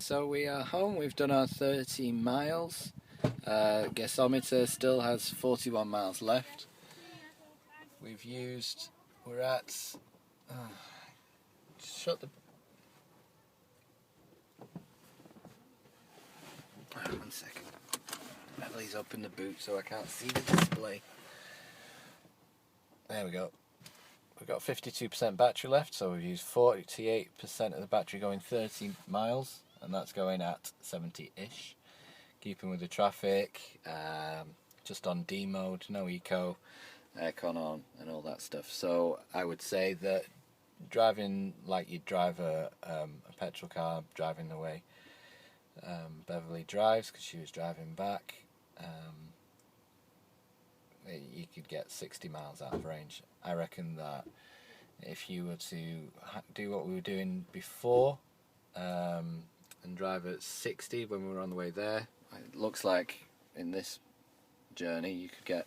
So we are home, we've done our 30 miles. Gasometer still has 41 miles left. We're at, shut the, one second. Emily's up in the boot so I can't see the display. There we go. We've got 52% battery left, so we've used 48% of the battery going 30 miles, and that's going at 70-ish. Keeping with the traffic, just on D mode, no eco, aircon on, and all that stuff. So I would say that driving like you'd drive a petrol car, driving the way Beverly drives, because she was driving back, you could get 60 miles out of range. I reckon that if you were to do what we were doing before and drive at 60 when we were on the way there, it looks like in this journey you could get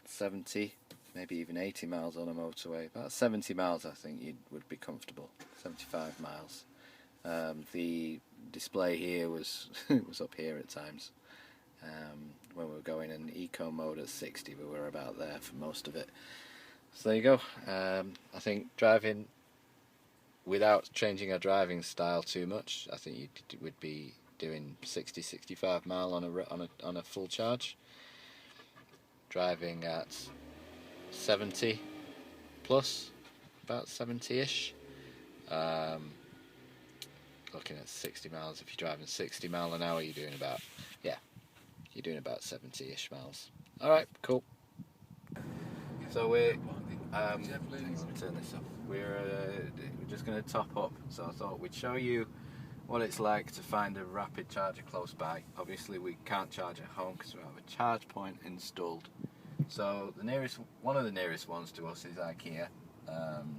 70, maybe even 80 miles on a motorway. About 70 miles I think you would be comfortable, 75 miles. The display here was was up here at times. When we were going in eco mode at 60, we were about there for most of it. So there you go. I think driving without changing our driving style too much, I think you would be doing 60-65 mile on a full charge. Driving at 70 plus, about 70-ish. Looking at 60 miles, if you're driving 60 mile an hour, you're doing about 70-ish miles. Alright, cool. So let me turn this off. We're just going to top up, so I thought we'd show you what it's like to find a rapid charger close by. Obviously we can't charge at home because we have a charge point installed. So one of the nearest ones to us is IKEA.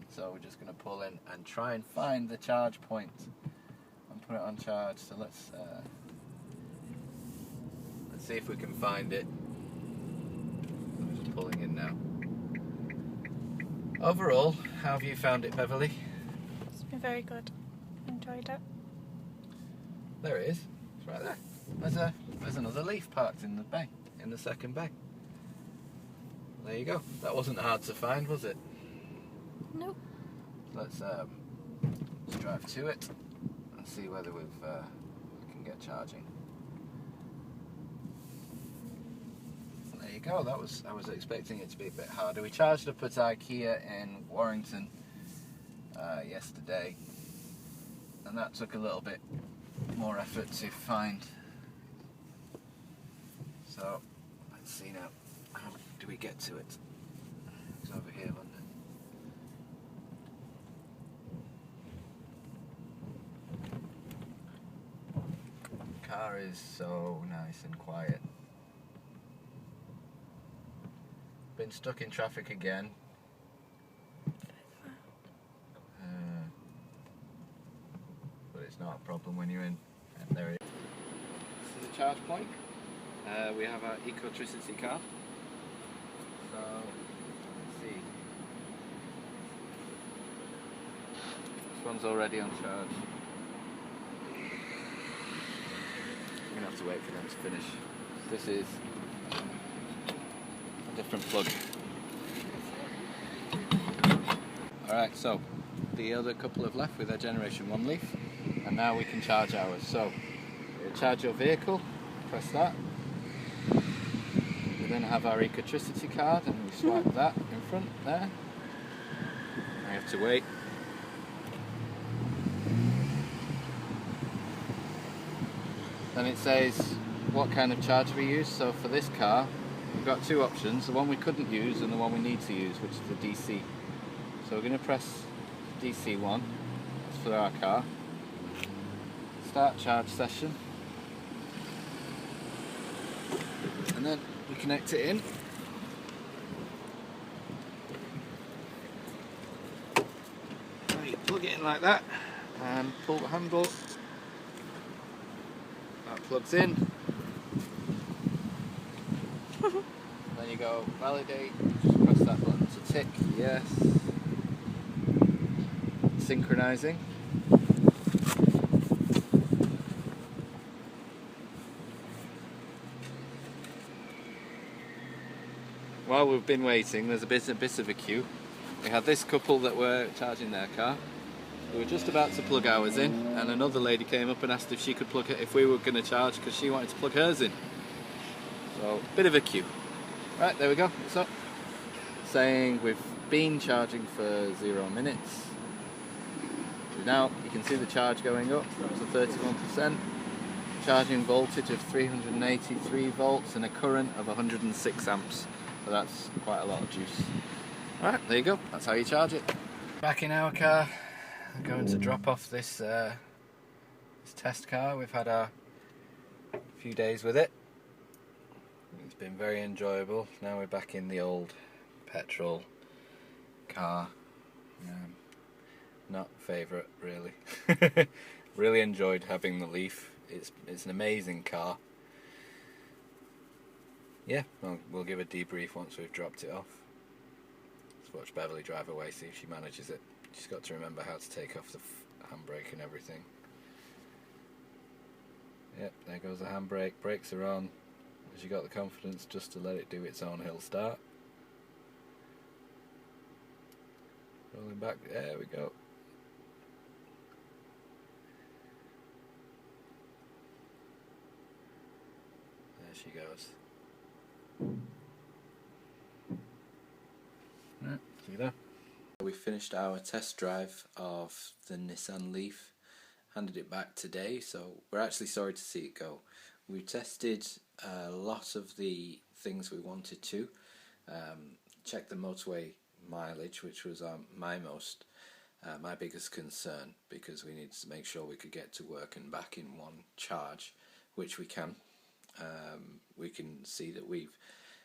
So we're just going to pull in and try and find the charge point and put it on charge. So let's see if we can find it. I'm just pulling in now. Overall, how have you found it, Beverly? It's been very good. Enjoyed it. There it is. It's right there. There's another Leaf parked in the bay, in the second bay. There you go. That wasn't hard to find, was it? Nope. Let's drive to it and see whether we can get charging. There you go. I was expecting it to be a bit harder. We charged up at IKEA in Warrington yesterday, and that took a little bit more effort to find. So let's see now. How do we get to it? It's over here, wasn't it? The car is so nice and quiet. Been stuck in traffic again. But it's not a problem when you're in. And there it is. This is the charge point. We have our ecotricity card. So let's see. This one's already on charge. We're gonna have to wait for them to finish. This is a different plug. Alright, so the other couple have left with their Generation 1 Leaf, and now we can charge ours. So charge your vehicle, press that. We then have our ecotricity card and we swipe that in front there. I have to wait. Then it says what kind of charger we use. So for this car we've got two options, the one we couldn't use and the one we need to use, which is the DC. So we're going to press DC one, that's for our car. Start charge session. And then we connect it in. So you plug it in like that and pull the handle. That plugs in. Then you go validate, just press that button to tick, yes. Synchronizing. while we've been waiting, there's a bit of a queue. We had this couple that were charging their car. We were just about to plug ours in, and another lady came up and asked if she could plug it, if we were going to charge, because she wanted to plug hers in. So, bit of a queue. Right, there we go. It's up. Saying we've been charging for 0 minutes. Now you can see the charge going up to 31%. Charging voltage of 383 volts and a current of 106 amps. So that's quite a lot of juice. Alright, there you go. That's how you charge it. Back in our car. I'm going to drop off this test car. We've had a few days with it. It's been very enjoyable. Now we're back in the old petrol car. Not favourite, really. Really enjoyed having the Leaf. It's an amazing car. Yeah, we'll give a debrief once we've dropped it off. Let's watch Beverly drive away, see if she manages it. She's got to remember how to take off the handbrake and everything. Yep, there goes the handbrake. Brakes are on. Has she got the confidence just to let it do its own hill start? Rolling back. There we go. There she goes. Right, see there. We finished our test drive of the Nissan Leaf, handed it back today, so we're actually sorry to see it go. We tested a lot of the things we wanted to. Checked the motorway mileage, which was my biggest concern, because we needed to make sure we could get to work and back in one charge, which we can. We can see that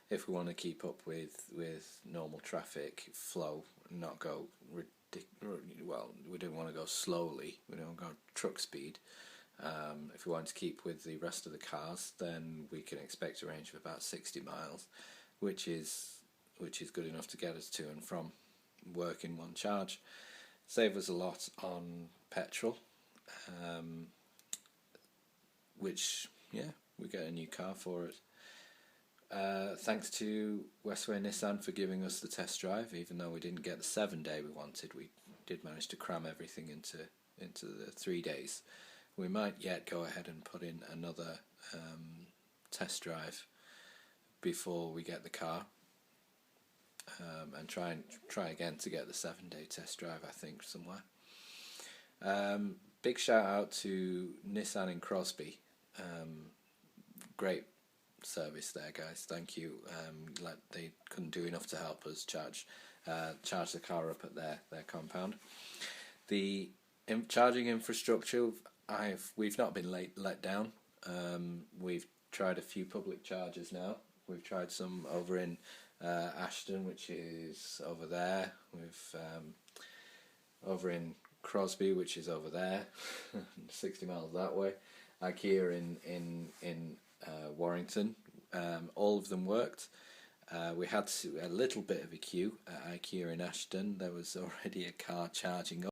if we want to keep up with normal traffic flow, not go we don't want to go slowly, we don't go truck speed. If we want to keep with the rest of the cars, then we can expect a range of about 60 miles, which is good enough to get us to and from work in one charge. Save us a lot on petrol, which, yeah, we get a new car for it. Thanks to Westway Nissan for giving us the test drive. Even though we didn't get the 7-day we wanted, we did manage to cram everything into the 3 days. We might yet go ahead and put in another test drive before we get the car, and try again to get the 7-day test drive, I think, somewhere. Big shout out to Nissan in Crosby. Great service there, guys. Thank you. They couldn't do enough to help us charge the car up at their compound. The charging infrastructure, we've not been let down. We've tried a few public chargers now. We've tried some over in Ashton, which is over there. We've over in Crosby, which is over there, 60 miles that way. IKEA in Warrington. All of them worked. We had a little bit of a queue at IKEA in Ashton. There was already a car charging up.